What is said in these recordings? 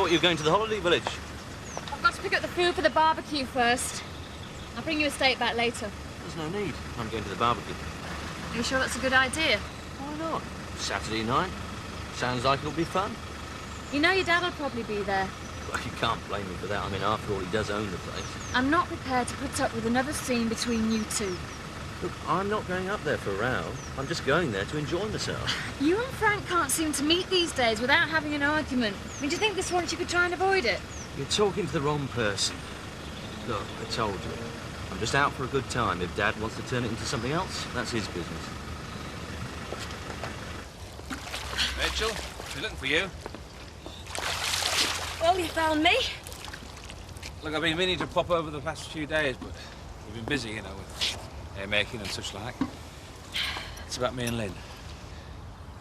thought you were going to the holiday village. I've got to pick up the food for the barbecue first. I'll bring you a steak back later. There's no need. I'm going to the barbecue. Are you sure that's a good idea? Why not? Saturday night. Sounds like it'll be fun. You know your dad will probably be there. Well, you can't blame me for that. I mean, after all, he does own the place. I'm not prepared to put up with another scene between you two. Look, I'm not going up there for a row. I'm just going there to enjoy myself. You and Frank can't seem to meet these days without having an argument. I mean, do you think this once you could try and avoid it? You're talking to the wrong person. Look, I told you. I'm just out for a good time. If Dad wants to turn it into something else, that's his business. Rachel, we're looking for you. Well, you found me. Look, I've been meaning to pop over the past few days, but we've been busy, you know, with hair making and such like. It's about me and Lynn.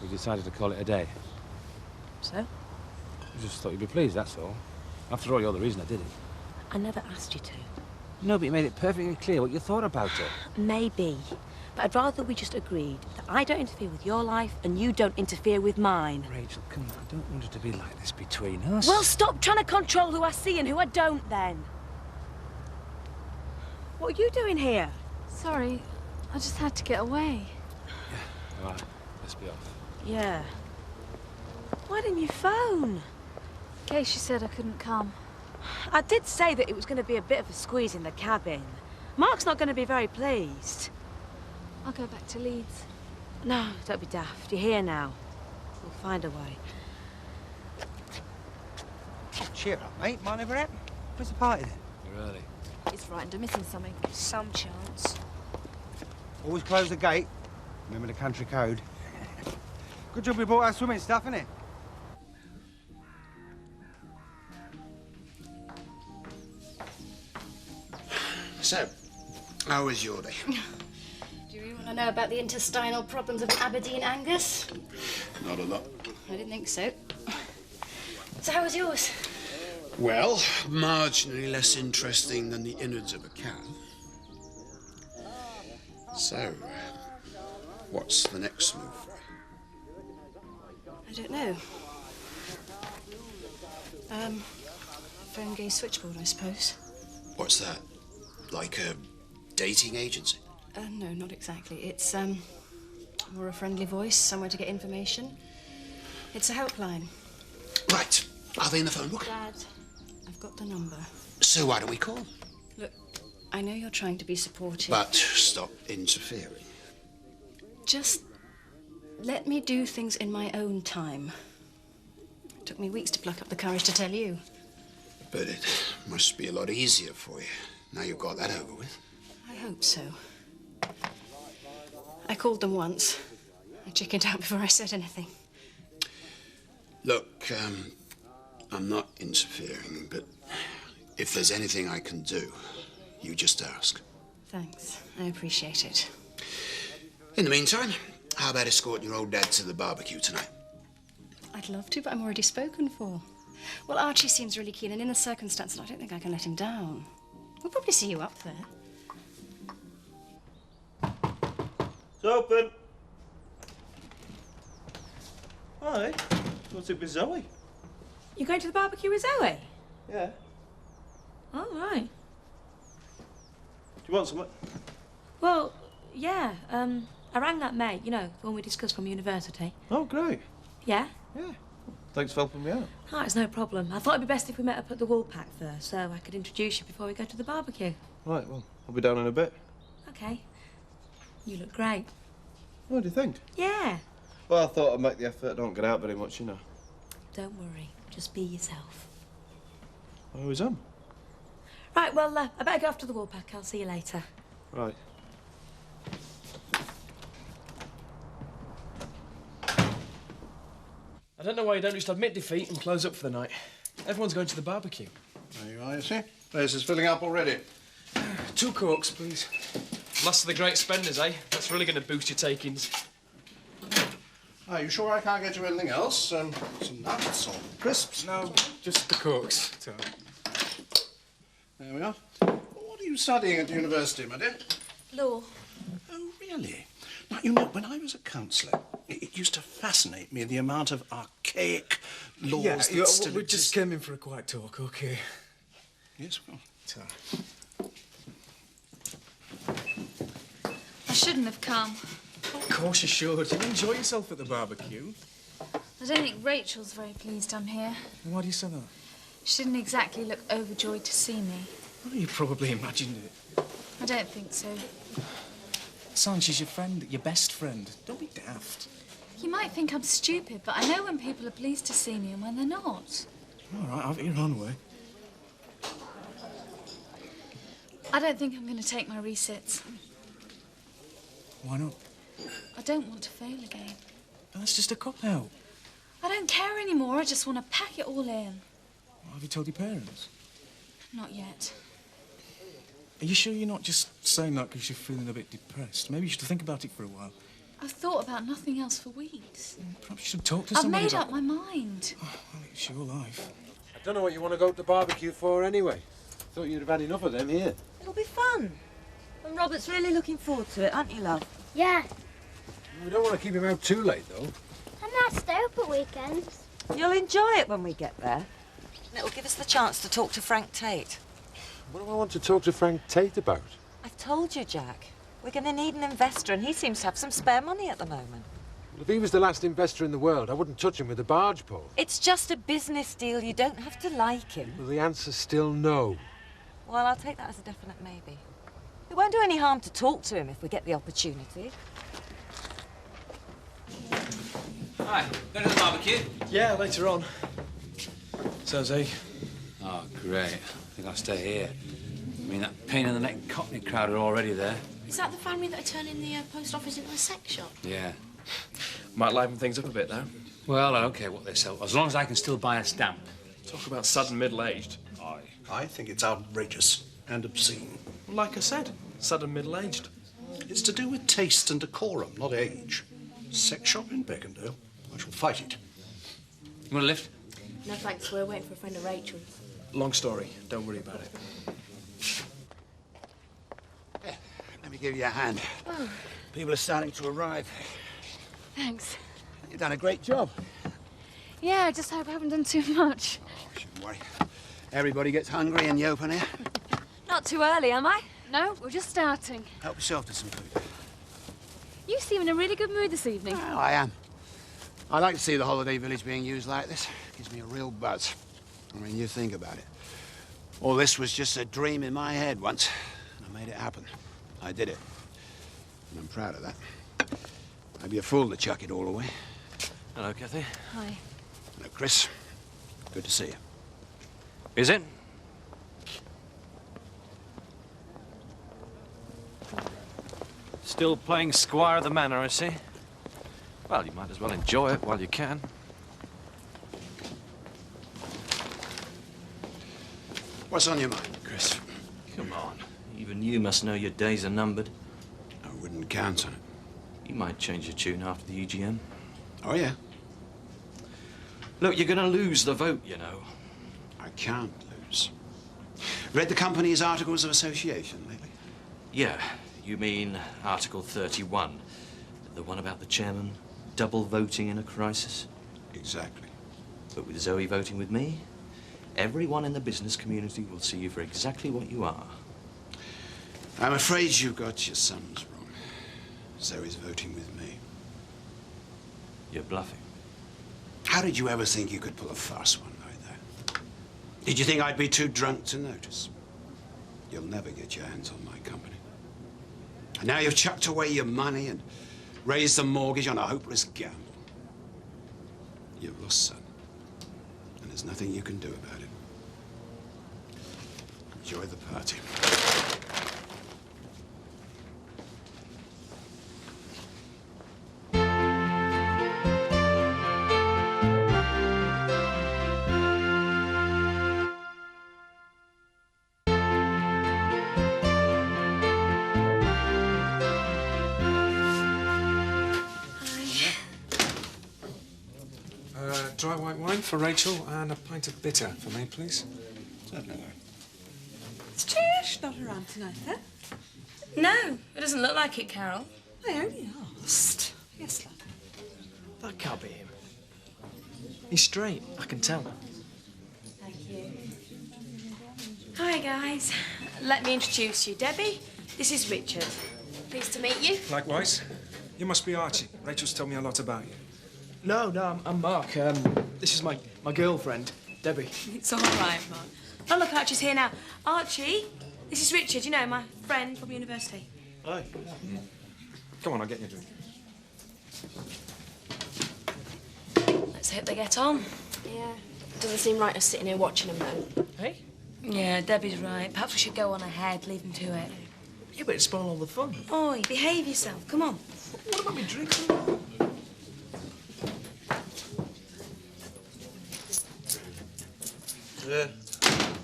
We decided to call it a day. So? I just thought you'd be pleased, that's all. After all, you're the reason I did it. I never asked you to. No, but you made it perfectly clear what you thought about it. Maybe. But I'd rather we just agreed that I don't interfere with your life and you don't interfere with mine. Rachel, come on, I don't want it to be like this between us. Well, stop trying to control who I see and who I don't, then. What are you doing here? Sorry, I just had to get away. Yeah, all right, let's be off. Yeah. Why didn't you phone? Kay, she said I couldn't come. I did say that it was going to be a bit of a squeeze in the cabin. Mark's not going to be very pleased. I'll go back to Leeds. No, don't be daft. You're here now. We'll find a way. Oh, cheer up, mate. Might never happen. Where's the party then? You're early. He's frightened of missing something. Some chance. Always close the gate. Remember the country code. Good job we brought our swimming stuff, innit? So, how was your day? Do you really want to know about the intestinal problems of Aberdeen Angus? Not a lot. I didn't think so. So how was yours? Well, marginally less interesting than the innards of a cow. So, what's the next move for you? I don't know. Phone gay switchboard, I suppose. What's that? Like a dating agency? No, not exactly. It's, more a friendly voice, somewhere to get information. It's a helpline. Right. Are they in the phone book? Dad, I've got the number. So why don't we call? Look, I know you're trying to be supportive. But stop interfering. Just let me do things in my own time. It took me weeks to pluck up the courage to tell you. But it must be a lot easier for you, now you've got that over with. I hope so. I called them once. I chickened out before I said anything. Look, I'm not interfering, but if there's anything I can do, you just ask. Thanks. I appreciate it. In the meantime, how about escorting your old dad to the barbecue tonight? I'd love to, but I'm already spoken for. Well, Archie seems really keen, and in the circumstances, I don't think I can let him down. We'll probably see you up there. It's open. Hi. What's it with Zoe? You going to the barbecue with Zoe? Yeah. All right. Do you want something? Well, yeah. I rang that mate, you know, the one we discussed from university. Oh, great. Yeah? Yeah. Thanks for helping me out. Oh, it's no problem. I thought it'd be best if we met up at the Woolpack first, so I could introduce you before we go to the barbecue. Right, well, I'll be down in a bit. Okay. You look great. What do you think? Yeah. Well, I thought I'd make the effort. Don't get out very much, you know. Don't worry. Just be yourself. I always am. Right, well, I better go off to the Woolpack. I'll see you later. Right. I don't know why you don't just admit defeat and close up for the night. Everyone's going to the barbecue. There you are, you see. Place is filling up already. 2 Cokes, please. Last of the great spenders, eh? That's really going to boost your takings. Are you sure I can't get you anything else? Some nuts or crisps? No, just the Cokes. There we are. What are you studying at university, my dear? Law. Oh, really? Now, you know, when I was a counsellor, it used to fascinate me the amount of archaic archaic laws Yeah, that still we exist. just came in for a quiet talk, okay? Yes, well. I shouldn't have come. Of course you should. You enjoy yourself at the barbecue. I don't think Rachel's very pleased I'm here. Why do you say that? She didn't exactly look overjoyed to see me. Well, you probably imagined it. I don't think so. Son, she's your friend, your best friend. Don't be daft. You might think I'm stupid, but I know when people are pleased to see me and when they're not. All right, have it your own way. I don't think I'm going to take my resits. Why not? I don't want to fail again. That's just a cop-out. I don't care anymore. I just want to pack it all in. Have you told your parents? Not yet. Are you sure you're not just saying that because you're feeling a bit depressed? Maybe you should think about it for a while. I've thought about nothing else for weeks. Perhaps you should talk to I've somebody made about... up my mind. Oh, well, it's your life. I don't know what you want to go to the barbecue for anyway. Thought you'd have had enough of them here. It'll be fun. And Robert's really looking forward to it, aren't you, love? Yeah. We don't want to keep him out too late, though. I'm not stay up at weekends. You'll enjoy it when we get there. And it'll give us the chance to talk to Frank Tate. What do I want to talk to Frank Tate about? I've told you, Jack. We're going to need an investor, and he seems to have some spare money at the moment. Well, if he was the last investor in the world, I wouldn't touch him with a barge pole. It's just a business deal. You don't have to like him. Well, the answer's still no. Well, I'll take that as a definite maybe. It won't do any harm to talk to him if we get the opportunity. Hi, going to the barbecue? Yeah, later on. So's he. Oh, great. I think I'll stay here. I mean, that pain-in-the-neck Cockney crowd are already there. Is that the family that are turning the post office into a sex shop? Yeah. Might liven things up a bit, though. Well, I don't care what they sell, as long as I can still buy a stamp. Talk about sudden middle-aged. Aye. I think it's outrageous and obscene. Like I said, sudden middle-aged. It's to do with taste and decorum, not age. Sex shop in Beckendale. I shall fight it. You want a lift? No thanks, we're waiting for a friend of Rachel's. Long story. Don't worry about it. Yeah, let me give you a hand. Oh. People are starting to arrive. Thanks. You've done a great job. Yeah, I just hope I haven't done too much. Oh, shouldn't worry. Everybody gets hungry in the open air. Not too early, am I? No, we're just starting. Help yourself to some food. You seem in a really good mood this evening. Well, I am. I like to see the holiday village being used like this. Gives me a real buzz. I mean, you think about it. All this was just a dream in my head once. And I made it happen. I did it. And I'm proud of that. I'd be a fool to chuck it all away. Hello, Kathy. Hi. Hello, Chris. Good to see you. Is it? Still playing Squire of the Manor, I see. Well, you might as well enjoy it while you can. What's on your mind, Chris? Come on. Even you must know your days are numbered. I wouldn't count on it. You might change your tune after the EGM. Oh, yeah? Look, you're going to lose the vote, you know. I can't lose. Read the company's Articles of Association lately? Yeah, you mean Article 31. The one about the chairman double voting in a crisis? Exactly. But with Zoe voting with me, everyone in the business community will see you for exactly what you are. I'm afraid you got your sums wrong. Zoe's voting with me. You're bluffing. How did you ever think you could pull a fast one like that? Did you think I'd be too drunk to notice? You'll never get your hands on my company. And now you've chucked away your money and raised the mortgage on a hopeless gamble. You've lost, son. And there's nothing you can do about it. Enjoy the party. Dry white wine for Rachel and a pint of bitter for me, please. Certainly. Is Trish not around tonight, then? No, it doesn't look like it, Carol. I only asked. Yes, love. That can't be him. He's straight, I can tell. Thank you. Hi, guys. Let me introduce you. Debbie, this is Richard. Pleased to meet you. Likewise. You must be Archie. Rachel's told me a lot about you. No, I'm Mark. This is my girlfriend, Debbie. It's all right, Mark. Oh, look, Archie's here now. Archie, this is Richard, you know, my friend from university. Hi. Come on, I'll get you a drink. Let's hope they get on. Yeah. Doesn't seem right us sitting here watching them, though. Hey? Yeah, Debbie's right. Perhaps we should go on ahead, leave them to it. Yeah, but it'd spoil all the fun. Oi, behave yourself. Come on. What about me drinking?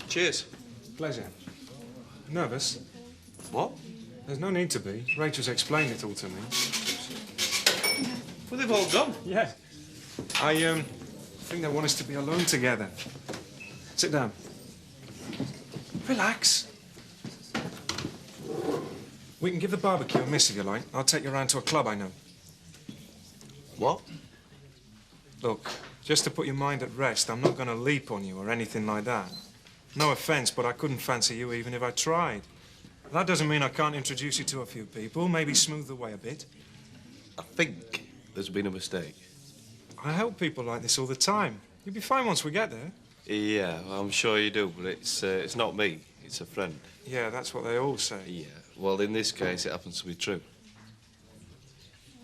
Cheers. Pleasure. Nervous? What? There's no need to be. Rachel's explained it all to me. Well, they've all gone. Yeah. I think they want us to be alone together. Sit down. Relax. We can give the barbecue a miss if you like. I'll take you round to a club I know. What? Look, just to put your mind at rest, I'm not going to leap on you or anything like that. No offence, but I couldn't fancy you even if I tried. That doesn't mean I can't introduce you to a few people, maybe smooth the way a bit. I think there's been a mistake. I help people like this all the time. You'll be fine once we get there. Yeah, I'm sure you do, but it's not me. It's a friend. Yeah, that's what they all say. Yeah, well, in this case, it happens to be true.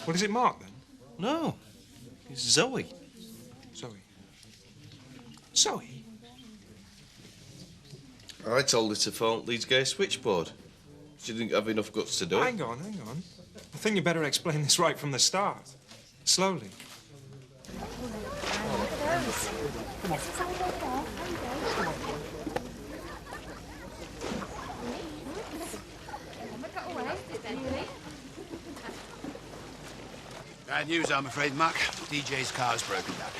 What is it, Mark, then? No, it's Zoe. Zoe? Zoe? I told her to phone Leeds Gate switchboard. She didn't have enough guts to do it. Hang on. I think you better explain this right from the start. Slowly. Bad news, I'm afraid, Mark. DJ's car's broken down.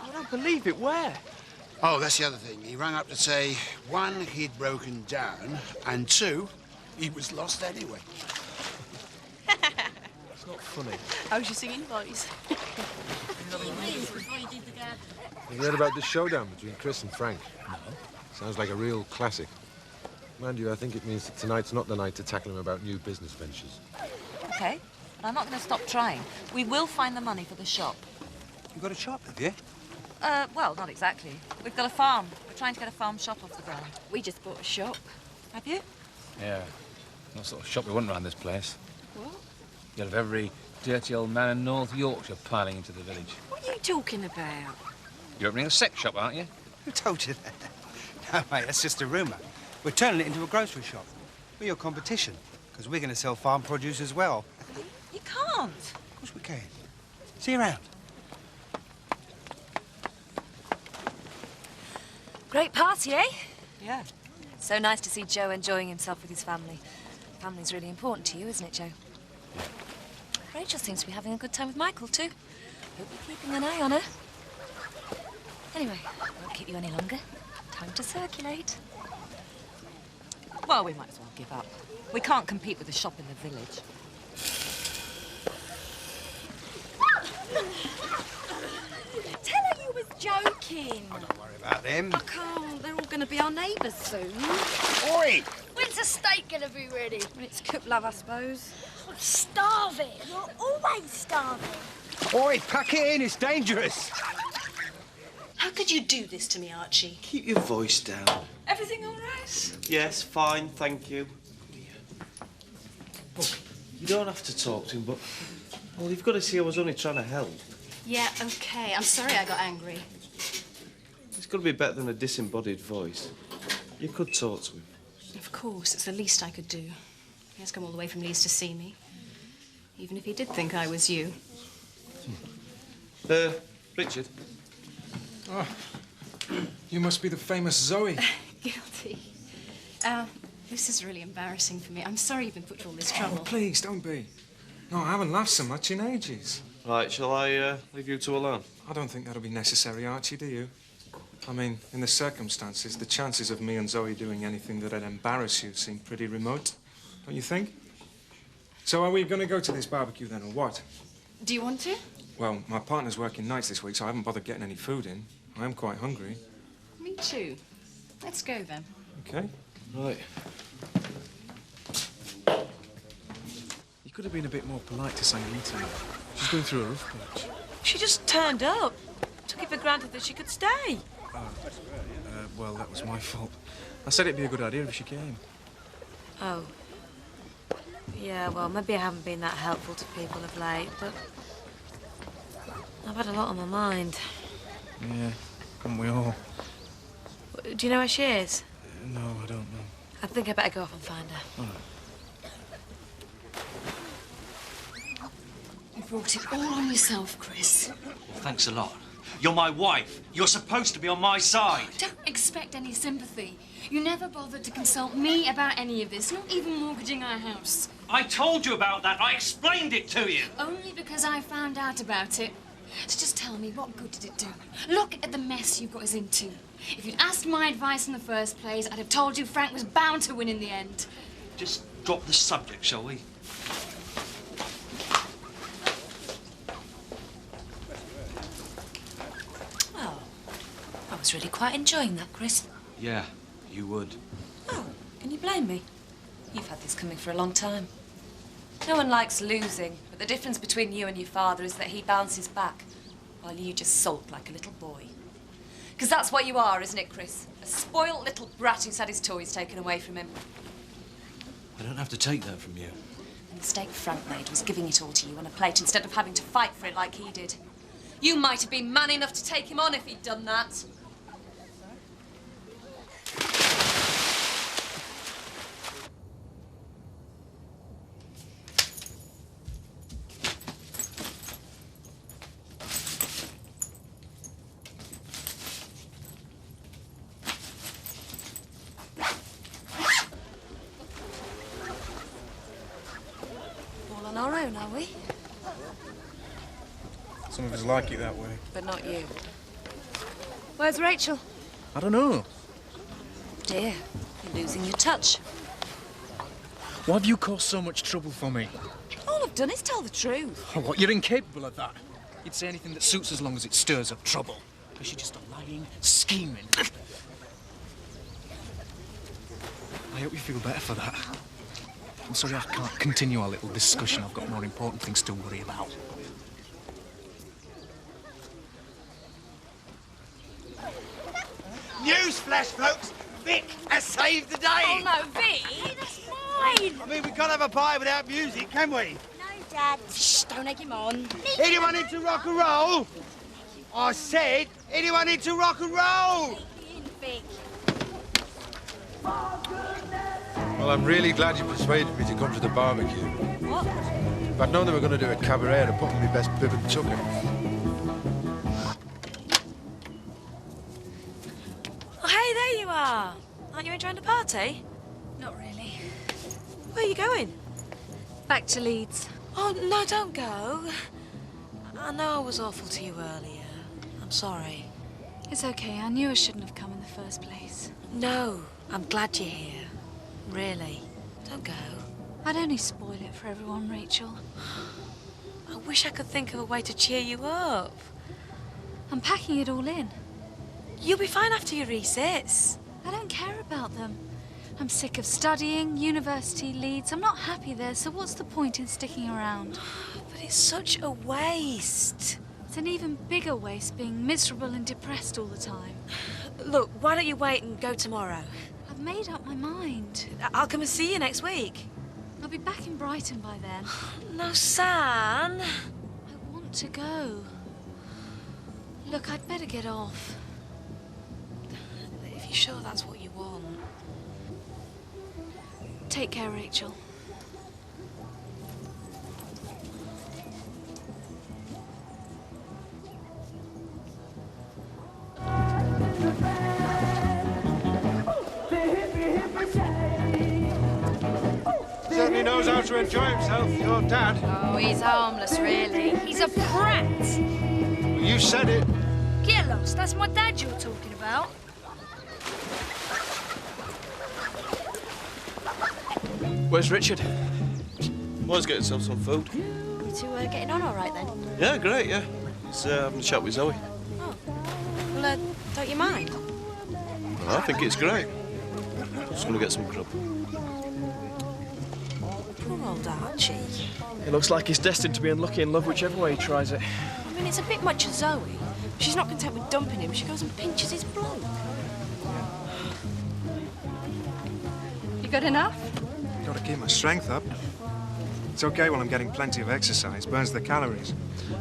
I don't believe it. Where? Oh, that's the other thing. He rang up to say, 1, he'd broken down, and 2, he was lost anyway. It's not funny. How's your singing voice? You heard about this showdown between Chris and Frank? No. Sounds like a real classic. Mind you, I think it means that tonight's not the night to tackle him about new business ventures. OK. I'm not going to stop trying. We will find the money for the shop. You got a shop, have you? Well, not exactly. We've got a farm. We're trying to get a farm shop off the ground. We just bought a shop. Have you? Yeah. No sort of shop we want around this place. What? You'll have every dirty old man in North Yorkshire piling into the village. What are you talking about? You're opening a sex shop, aren't you? Who told you that? No, mate, that's just a rumour. We're turning it into a grocery shop. We're your competition, because we're going to sell farm produce as well. You can't. Of course we can. See you around. Great party, eh? Yeah. So nice to see Joe enjoying himself with his family. Family's really important to you, isn't it, Joe? Yeah. Rachel seems to be having a good time with Michael, too. Hope you're keeping an eye on her. Anyway, I won't keep you any longer. Time to circulate. Well, we might as well give up. We can't compete with the shop in the village. Tell her you was joking. Don't worry about them. I can't. They're all going to be our neighbours soon. Oi! When's the steak gonna be ready? When it's cooked, love, I suppose. I'm starving. You're always starving. Oi, pack it in, it's dangerous. How could you do this to me, Archie? Keep your voice down. Everything all right? Yes, fine, thank you. Look, you don't have to talk to him, but... Well, you've got to see I was only trying to help. Yeah, OK. I'm sorry I got angry. It's got to be better than a disembodied voice. You could talk to him. Of course, it's the least I could do. He has come all the way from Leeds to see me. Even if he did think I was you. Richard. Oh, you must be the famous Zoe. Guilty. This is really embarrassing for me. I'm sorry you've been put through all this trouble. Oh, please, don't be. No, I haven't laughed so much in ages. Right, shall I leave you two alone? I don't think that'll be necessary, Archie, do you? I mean, in the circumstances, the chances of me and Zoe doing anything that'd embarrass you seem pretty remote, don't you think? So are we going to go to this barbecue then, or what? Do you want to? Well, my partner's working nights this week, so I haven't bothered getting any food in. I am quite hungry. Me too. Let's go then. Okay. Right. You could have been a bit more polite to Sangeeta. She's going through a rough patch. She just turned up. Took it for granted that she could stay. Well, that was my fault. I said it'd be a good idea if she came. Oh. Yeah, well, maybe I haven't been that helpful to people of late, but I've had a lot on my mind. Yeah, haven't we all? Do you know where she is? No, I don't know. I think I better go off and find her. All right. You brought it all on yourself, Chris. Thanks a lot. You're my wife. You're supposed to be on my side. Don't expect any sympathy. You never bothered to consult me about any of this, not even mortgaging our house. I told you about that. I explained it to you. Only because I found out about it. So just tell me, what good did it do? Look at the mess you've got us into. If you'd asked my advice in the first place, I'd have told you Frank was bound to win in the end. Just drop the subject, shall we? Oh, I was really quite enjoying that, Chris. Yeah, you would. Oh, can you blame me? You've had this coming for a long time. No one likes losing, but the difference between you and your father is that he bounces back, while you just sulk like a little boy. Because that's what you are, isn't it, Chris? A spoilt little brat who's had his toys taken away from him. I don't have to take that from you. The mistake Frank made was giving it all to you on a plate instead of having to fight for it like he did. You might have been man enough to take him on if he'd done that. All on our own, are we? Some of us like it that way. But not you. Where's Rachel? I don't know. Dear, you're losing your touch. Why have you caused so much trouble for me? All I've done is tell the truth. Oh, what? You're incapable of that. You'd say anything that suits as long as it stirs up trouble. Because you're just a lying, scheming. I hope you feel better for that. I'm sorry I can't continue our little discussion. I've got more important things to worry about. Newsflash, folks! Vic has saved the day! Oh, no, Vic, that's fine. I mean, we can't have a pie without music, can we? No, Dad. Shh, don't egg him on. Anyone into rock and roll? I said, anyone into rock and roll? Vic. Well, I'm really glad you persuaded me to come to the barbecue. What? If I'd known they were going to do a cabaret, I'd have put on my best bib and tucker. Oh, hey, there you are. Aren't you enjoying the party? Not really. Where are you going? Back to Leeds. Oh, no, don't go. I know I was awful to you earlier. I'm sorry. It's okay. I knew I shouldn't have come in the first place. No, I'm glad you're here. Really. Don't go. I'd only spoil it for everyone, Rachel. I wish I could think of a way to cheer you up. I'm packing it all in. You'll be fine after your resits. I don't care about them. I'm sick of studying, university, Leeds. I'm not happy there, so what's the point in sticking around? But it's such a waste. It's an even bigger waste being miserable and depressed all the time. Look, why don't you wait and go tomorrow? I've made up my mind. I'll come and see you next week. I'll be back in Brighton by then. No, San. I want to go. Look, I'd better get off. If you're sure that's what you want. Take care, Rachel. Certainly knows how to enjoy himself, your dad. Oh, he's harmless, really. He's a brat. Well, you said it. Get lost. That's my dad you're talking about. Where's Richard? Boy's getting himself some food. two getting on all right then? Yeah, great, yeah. He's having a chat with Zoe. Oh. Well, don't you mind? Well, I think it's great. Just going to get some grub. Poor old Archie. It looks like he's destined to be unlucky in love whichever way he tries it. I mean, it's a bit much of Zoe. She's not content with dumping him. She goes and pinches his bloke. You got enough? Got to keep my strength up. It's okay while I'm getting plenty of exercise. Burns the calories.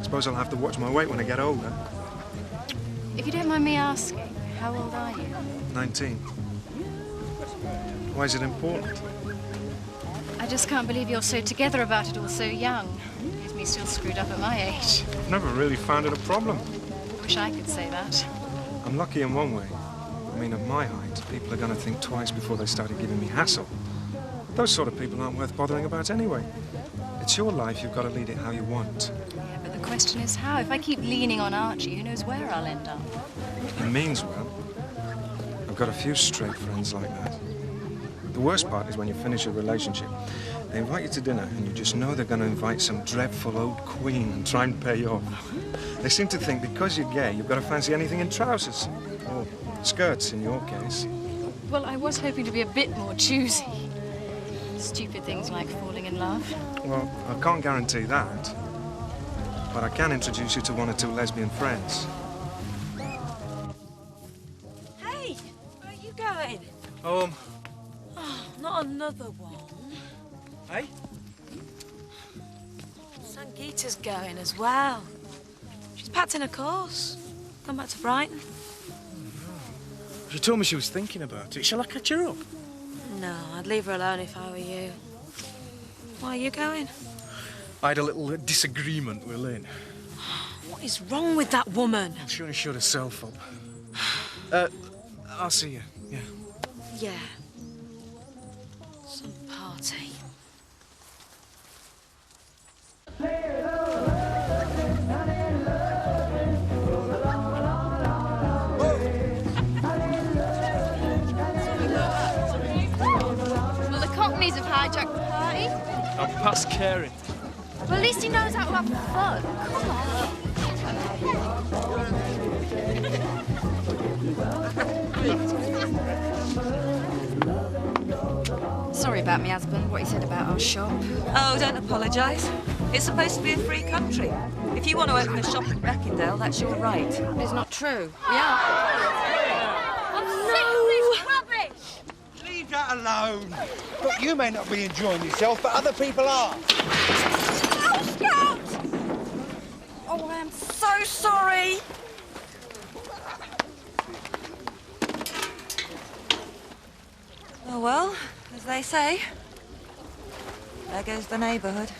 Suppose I'll have to watch my weight when I get older. If you don't mind me asking, how old are you? 19. Why is it important? I just can't believe you're so together about it all so young. Leaves me still screwed up at my age. I've never really found it a problem. Wish I could say that. I'm lucky in one way. I mean, at my height, people are going to think twice before they started giving me hassle. Those sort of people aren't worth bothering about anyway. It's your life, you've got to lead it how you want. Yeah, but the question is how? If I keep leaning on Archie, who knows where I'll end up? He means well. I've got a few straight friends like that. The worst part is when you finish a relationship. They invite you to dinner and you just know they're going to invite some dreadful old queen and try and pay you off. They seem to think because you're gay, you've got to fancy anything in trousers. Or skirts, in your case. Well, I was hoping to be a bit more choosy. Stupid things like falling in love. Well, I can't guarantee that. But I can introduce you to one or two lesbian friends. Hey, where are you going? Oh, Not another one. hey? Sangeeta's going as well. She's packed in a course. Gone back to Brighton. She told me she was thinking about it. Shall I catch her up? No, I'd leave her alone if I were you. Why are you going? I had a little disagreement with Lynn. What is wrong with that woman? She only showed herself up. I'll see you, yeah. Yeah. Some party. Well, the Cockneys have hijacked the party. I'm past caring. Well, at least he knows how to have fun. Come on. Sorry about me husband, what he said about our shop. Oh, don't apologise. It's supposed to be a free country. If you want to open a shop in Emmerdale, that's your right. It's not true. We are. I'm sick of this rubbish! Leave that alone. Look, you may not be enjoying yourself, but other people are. Oh, Scout! Oh, I'm so sorry. Oh, well, as they say, there goes the neighbourhood.